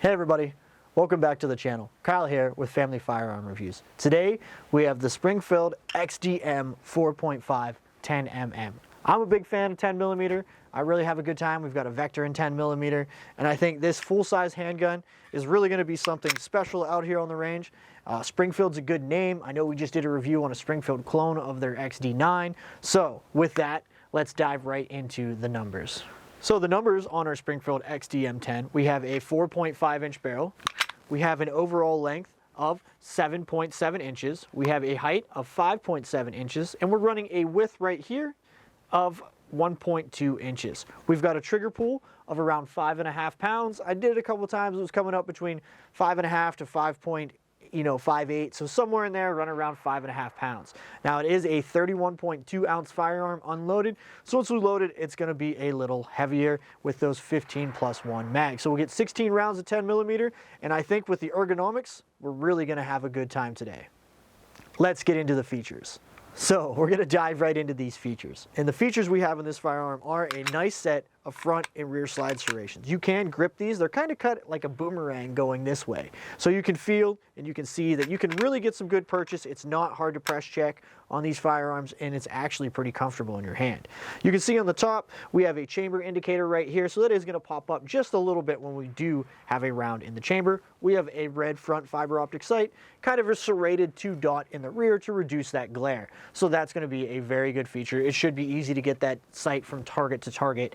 Hey everybody, welcome back to the channel. Kyle here with Family Firearm Reviews. Today we have the Springfield XD-M 4.5 10mm. I'm a big fan of 10mm. I really have a good time. We've got a Vector in 10mm, and I think this full-size handgun is really going to be something special out here on the range. Springfield's a good name. I know we just did a review on a Springfield clone of their XD9. So with that, let's dive right into the numbers. So the numbers on our Springfield XD-M10, we have a 4.5 inch barrel. We have an overall length of 7.7 inches. We have a height of 5.7 inches, and we're running a width right here of 1.2 inches. We've got a trigger pull of around 5.5 pounds. I did it a couple times. It was coming up between 5.5 to 5.8, so somewhere in there, run around 5.5 pounds. Now it is a 31.2 ounce firearm unloaded, so once we load it, it's going to be a little heavier with those 15+1 mags. So we'll get 16 rounds of 10mm, and I think with the ergonomics, we're really going to have a good time today. Let's get into the features. So we're going to dive right into these features. And the features we have in this firearm are a nice set of front and rear slide serrations. You can grip these. They're kind of cut like a boomerang going this way. So you can feel and you can see that you can really get some good purchase. It's not hard to press check on these firearms, and it's actually pretty comfortable in your hand. You can see on the top, we have a chamber indicator right here. So that is going to pop up just a little bit when we do have a round in the chamber. We have a red front fiber optic sight, kind of a serrated 2 dot in the rear to reduce that glare. So that's going to be a very good feature. It should be easy to get that sight from target to target.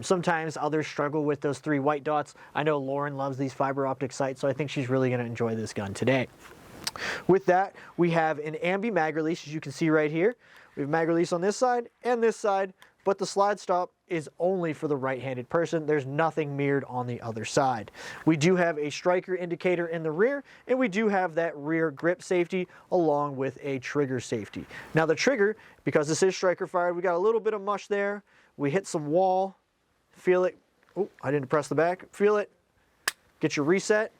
Sometimes others struggle with those 3 white dots. I know Lauren loves these fiber optic sights, so I think she's really going to enjoy this gun today. With that, we have an ambi mag release, as you can see right here. We have mag release on this side and this side, but the slide stop is only for the right-handed person. There's nothing mirrored on the other side. We do have a striker indicator in the rear, and we do have that rear grip safety along with a trigger safety. Now the trigger, because this is striker fired, we got a little bit of mush there. We hit some wall. Feel it. Oh, I didn't press the back. Feel it. Get your reset.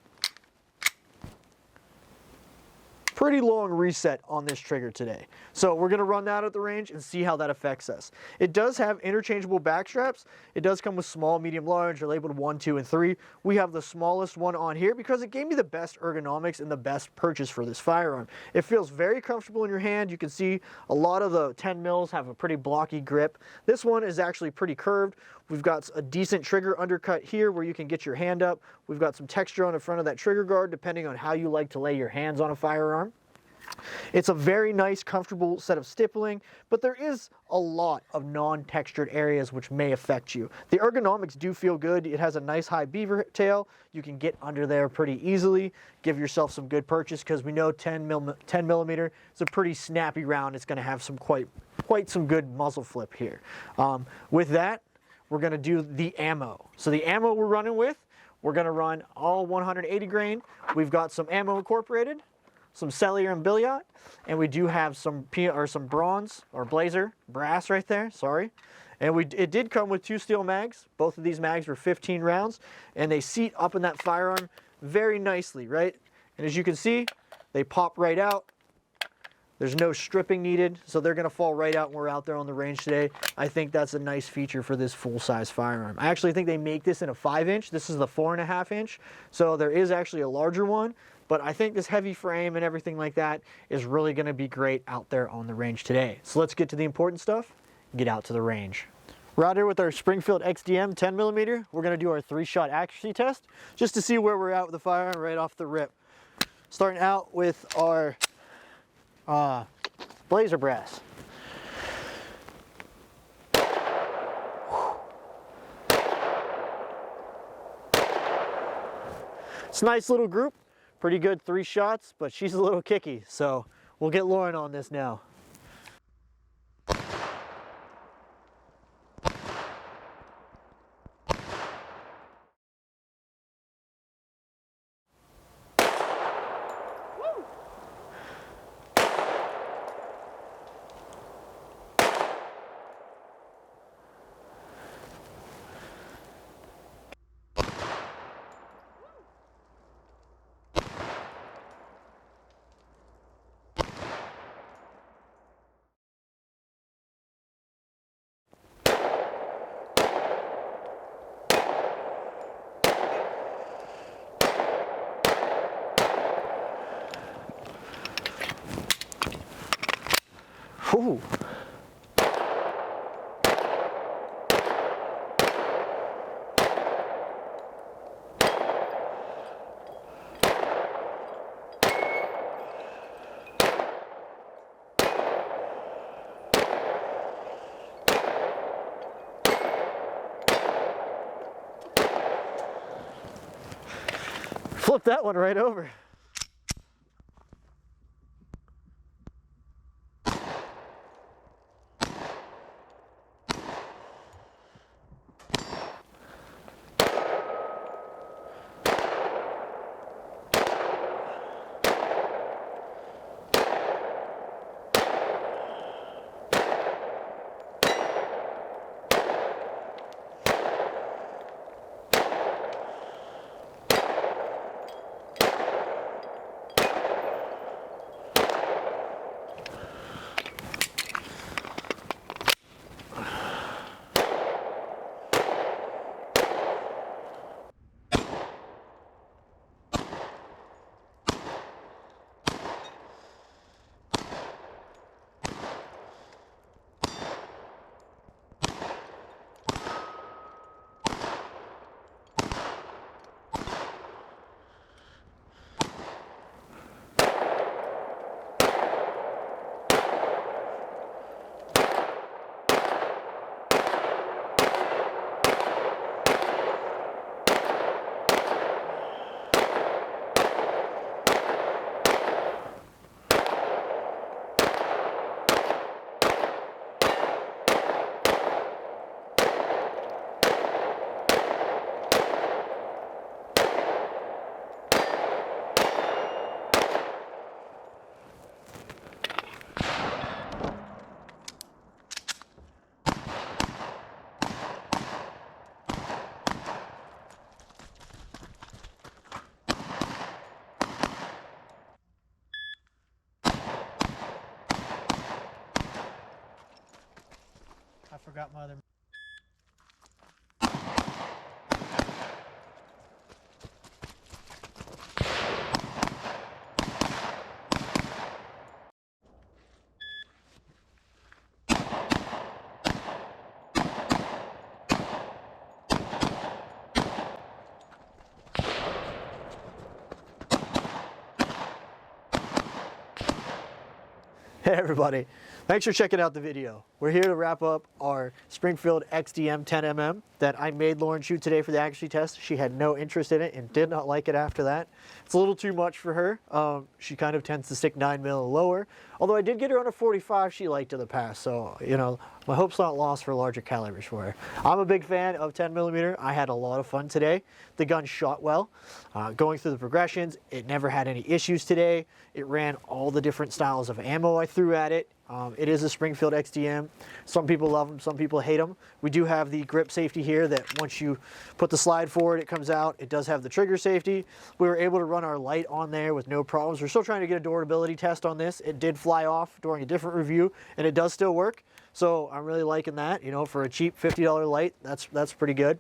Pretty long reset on this trigger today. So we're going to run that at the range and see how that affects us. It does have interchangeable back straps. It does come with small, medium, large. They're labeled 1, 2, and 3. We have the smallest one on here because it gave me the best ergonomics and the best purchase for this firearm. It feels very comfortable in your hand. You can see a lot of the 10 mils have a pretty blocky grip. This one is actually pretty curved. We've got a decent trigger undercut here where you can get your hand up. We've got some texture on the front of that trigger guard depending on how you like to lay your hands on a firearm. It's a very nice, comfortable set of stippling, but there is a lot of non-textured areas which may affect you. The ergonomics do feel good. It has a nice high beaver tail. You can get under there pretty easily. Give yourself some good purchase because we know 10mm is a pretty snappy round. It's going to have some quite some good muzzle flip here. With that, we're going to do the ammo. So the ammo we're running with, we're going to run all 180 grain. We've got some ammo incorporated, some cellular and billiard, and we do have some bronze or blazer brass right there, sorry. And it did come with 2 steel mags. Both of these mags were 15 rounds, and they seat up in that firearm very nicely, right? And as you can see, they pop right out. There's no stripping needed, so they're gonna fall right out when we're out there on the range today. I think that's a nice feature for this full-size firearm. I actually think they make this in a 5-inch. This is the 4.5 inch, so there is actually a larger one. But I think this heavy frame and everything like that is really going to be great out there on the range today. So let's get to the important stuff, get out to the range. We're out here with our Springfield XD-M 10mm. We're going to do our 3-shot accuracy test just to see where we're at with the firearm right off the rip. Starting out with our blazer brass. It's a nice little group. Pretty good 3 shots, but she's a little kicky, so we'll get Lauren on this now. Ooh. Flip that one right over. I forgot my other. Hey everybody, thanks for checking out the video. We're here to wrap up our Springfield XD-M 10mm that I made Lauren shoot today for the accuracy test. She had no interest in it and did not like it after that. It's a little too much for her. She kind of tends to stick 9mm lower. Although I did get her on a 45, she liked in the past. So, you know, my hope's not lost for larger calibers for her. I'm a big fan of 10mm. I had a lot of fun today. The gun shot well. Going through the progressions, it never had any issues today. It ran all the different styles of ammo I threw at it. It is a Springfield XD-M. Some people love them, some people hate them. We do have the grip safety here that once you put the slide forward, it comes out. It does have the trigger safety. We were able to run our light on there with no problems. We're still trying to get a durability test on this. It did fly off during a different review, and it does still work. So I'm really liking that. You know, for a cheap $50 light, that's pretty good.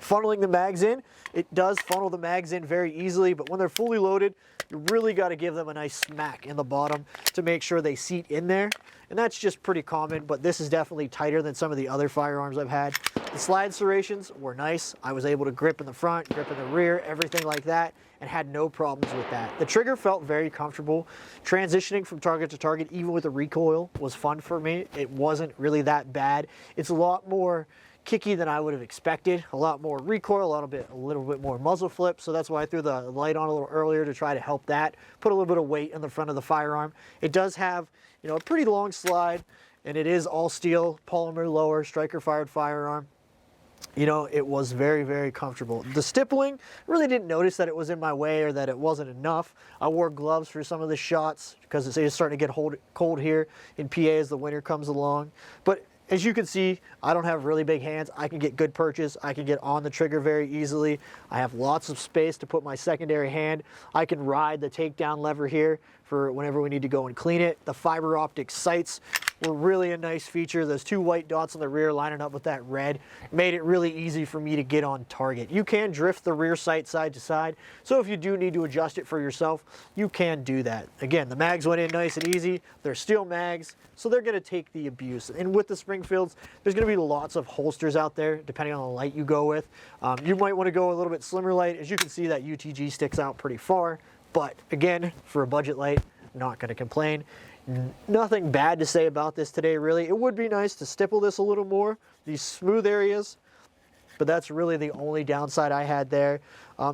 Funneling the mags in, it does funnel the mags in very easily, but when they're fully loaded, you really got to give them a nice smack in the bottom to make sure they seat in there. And that's just pretty common, but this is definitely tighter than some of the other firearms I've had. The slide serrations were nice. I was able to grip in the front, grip in the rear, everything like that, and had no problems with that. The trigger felt very comfortable. Transitioning from target to target, even with the recoil, was fun for me. It wasn't really that bad. It's a lot more kicky than I would have expected. A lot more recoil, a little bit more muzzle flip. So that's why I threw the light on a little earlier to try to help that. Put a little bit of weight in the front of the firearm. It does have, you know, a pretty long slide, and it is all steel, polymer lower, striker fired firearm. You know, it was very, very comfortable. The stippling, really didn't notice that it was in my way or that it wasn't enough. I wore gloves for some of the shots because it's starting to get cold here in PA as the winter comes along. But as you can see, I don't have really big hands. I can get good purchase. I can get on the trigger very easily. I have lots of space to put my secondary hand. I can ride the takedown lever here for whenever we need to go and clean it. The fiber optic sights, were really a nice feature. Those 2 white dots on the rear lining up with that red made it really easy for me to get on target. You can drift the rear sight side to side, so if you do need to adjust it for yourself, you can do that. Again, the mags went in nice and easy. They're steel mags, so they're going to take the abuse. And with the Springfields, there's going to be lots of holsters out there depending on the light you go with. You might want to go a little bit slimmer light. As you can see, that UTG sticks out pretty far, but again, for a budget light, not going to complain. Nothing bad to say about this today, really. It would be nice to stipple this a little more, these smooth areas, but that's really the only downside I had there.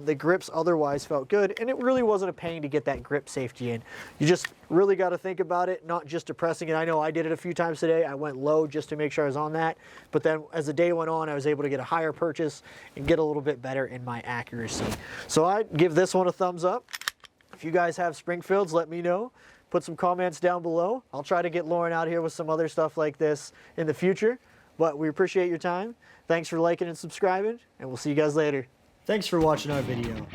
The grips otherwise felt good, and it really wasn't a pain to get that grip safety in. You just really got to think about it, not just depressing it. I know I did it a few times today. I went low just to make sure I was on that, but then as the day went on, I was able to get a higher purchase and get a little bit better in my accuracy. So I'd give this one a thumbs up. If you guys have Springfields, let me know. Put some comments down below. I'll try to get Lauren out here with some other stuff like this in the future, but we appreciate your time. Thanks for liking and subscribing, and we'll see you guys later. Thanks for watching our video.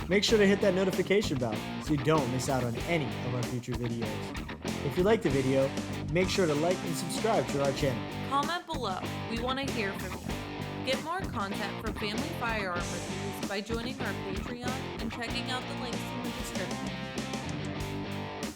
Make sure to hit that notification bell so you don't miss out on any of our future videos. If you liked the video, make sure to like and subscribe to our channel. Comment below. We want to hear from you. Get more content for family firearm reviews by joining our Patreon and checking out the links in the description.